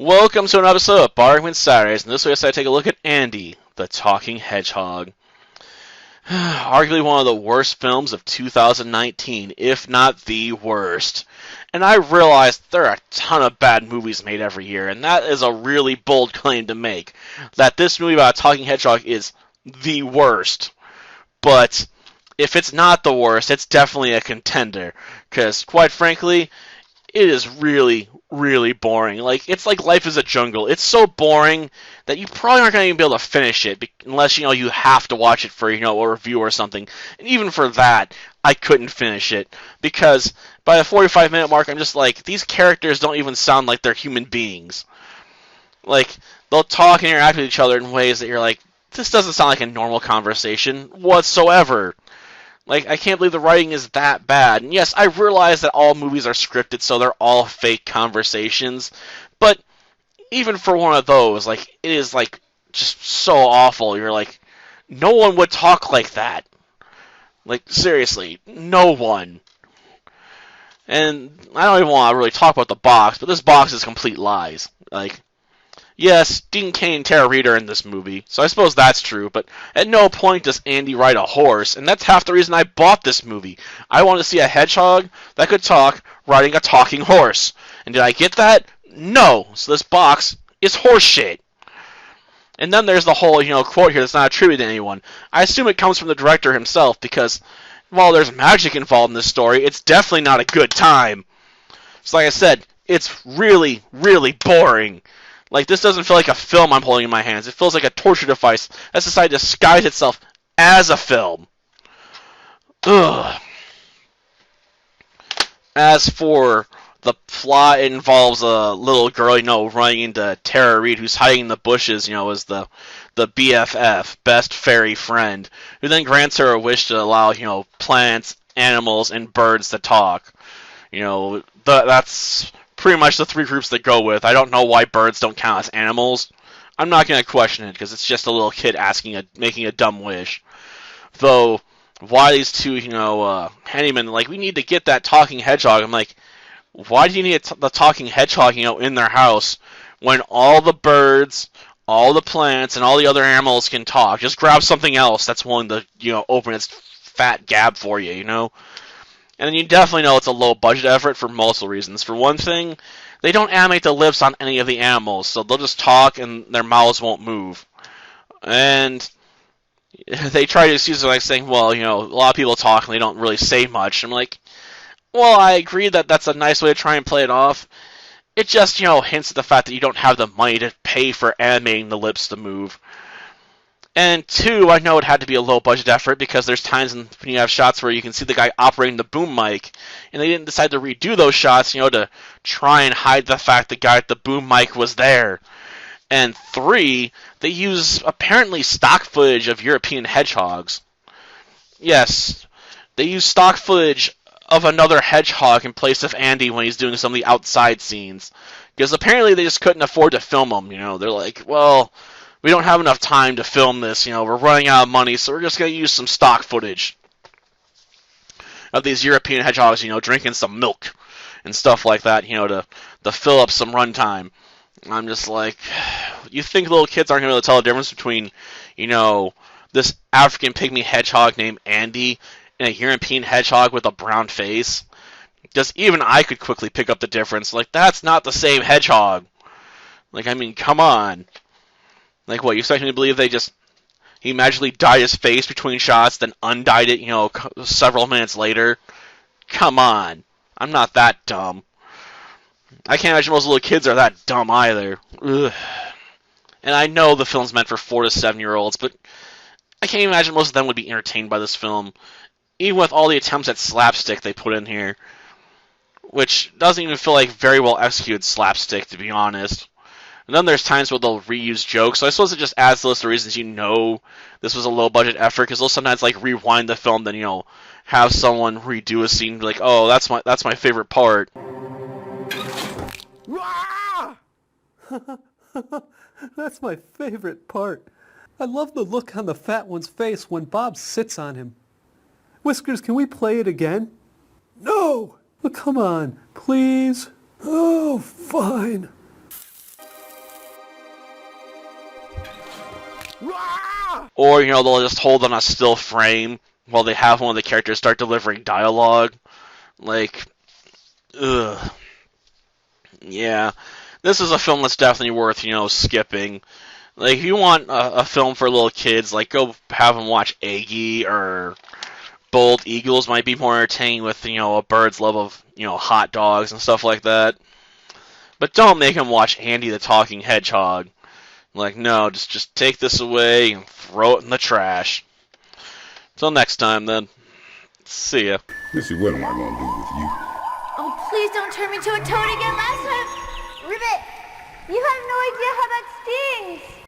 Welcome to another episode of Bargain Saturdays, and this week I decided to take a look at Andy, the Talking Hedgehog. Arguably one of the worst films of 2019, if not the worst. And I realize there are a ton of bad movies made every year, and that is a really bold claim to make, that this movie about a talking hedgehog is the worst. But if it's not the worst, it's definitely a contender, because quite frankly, it is really, really boring. It's like Life is a Jungle. It's so boring that you probably aren't going to even be able to finish it unless, you have to watch it for, a review or something. And even for that, I couldn't finish it because by the 45-minute mark, I'm just like, these characters don't even sound like they're human beings. They'll talk and interact with each other in ways that you're like, this doesn't sound like a normal conversation whatsoever. I can't believe the writing is that bad. And yes, I realize that all movies are scripted, so they're all fake conversations. But even for one of those, it is, just so awful. You're like, no one would talk like that. Seriously, no one. And I don't even want to really talk about the box, but this box is complete lies. Yes, Dean Cain and Tara Reid are in this movie, so I suppose that's true, but at no point does Andy ride a horse, and that's half the reason I bought this movie. I wanted to see a hedgehog that could talk riding a talking horse. And did I get that? No. So this box is horse shit. And then there's the whole, quote here that's not attributed to anyone. I assume it comes from the director himself, because while there's magic involved in this story, it's definitely not a good time. So like I said, it's really, really boring. This doesn't feel like a film I'm holding in my hands. It feels like a torture device that's decided to disguise itself as a film. Ugh. As for the plot, it involves a little girl, running into Tara Reid, who's hiding in the bushes, as the BFF, best fairy friend, who then grants her a wish to allow, plants, animals, and birds to talk. That's pretty much the three groups that go with. I don't know why birds don't count as animals. I'm not going to question it because it's just a little kid making a dumb wish. Though, why these two, handymen, we need to get that talking hedgehog. I'm like, why do you need the talking hedgehog, in their house when all the birds, all the plants, and all the other animals can talk? Just grab something else that's willing to, open its fat gab for you, And then you definitely know it's a low-budget effort for multiple reasons. For one thing, they don't animate the lips on any of the animals, so they'll just talk and their mouths won't move. And they try to excuse it saying, well, a lot of people talk and they don't really say much. I'm like, well, I agree that that's a nice way to try and play it off. It just, hints at the fact that you don't have the money to pay for animating the lips to move. And two, I know it had to be a low-budget effort because there's times when you have shots where you can see the guy operating the boom mic, and they didn't decide to redo those shots, to try and hide the fact the guy at the boom mic was there. And three, they use apparently stock footage of European hedgehogs. Yes, they use stock footage of another hedgehog in place of Andy when he's doing some of the outside scenes. Because apparently they just couldn't afford to film him, They're like, well, we don't have enough time to film this, we're running out of money, so we're just going to use some stock footage of these European hedgehogs, drinking some milk and stuff like that, to fill up some runtime. I'm just like, you think little kids aren't going to be able to tell the difference between, this African pygmy hedgehog named Andy and a European hedgehog with a brown face? Because even I could quickly pick up the difference. That's not the same hedgehog. Come on. What, you expect me to believe he magically dyed his face between shots, then undyed it, several minutes later? Come on. I'm not that dumb. I can't imagine most little kids are that dumb either. Ugh. And I know the film's meant for 4 to 7-year-olds, but I can't imagine most of them would be entertained by this film, even with all the attempts at slapstick they put in here, which doesn't even feel like very well executed slapstick, to be honest. And then there's times where they'll reuse jokes, so I suppose it just adds to the list of reasons this was a low-budget effort, because they'll sometimes, rewind the film, then, have someone redo a scene, be like, oh, that's my favorite part. That's my favorite part. I love the look on the fat one's face when Bob sits on him. Whiskers, can we play it again? No! But come on, please. Oh, fine. Or, they'll just hold on a still frame while they have one of the characters start delivering dialogue. Like, ugh. Yeah. This is a film that's definitely worth, skipping. Like, if you want a film for little kids, like, go have them watch Aggie, or Bold Eagles might be more entertaining with, a bird's love of, hot dogs and stuff like that. But don't make them watch Andy the Talking Hedgehog. Like, no, just take this away and throw it in the trash. Till next time, then. See ya. Missy, what am I gonna do with you? Oh, please don't turn me to a toad again. Last time, Ribbit, you have no idea how that stings.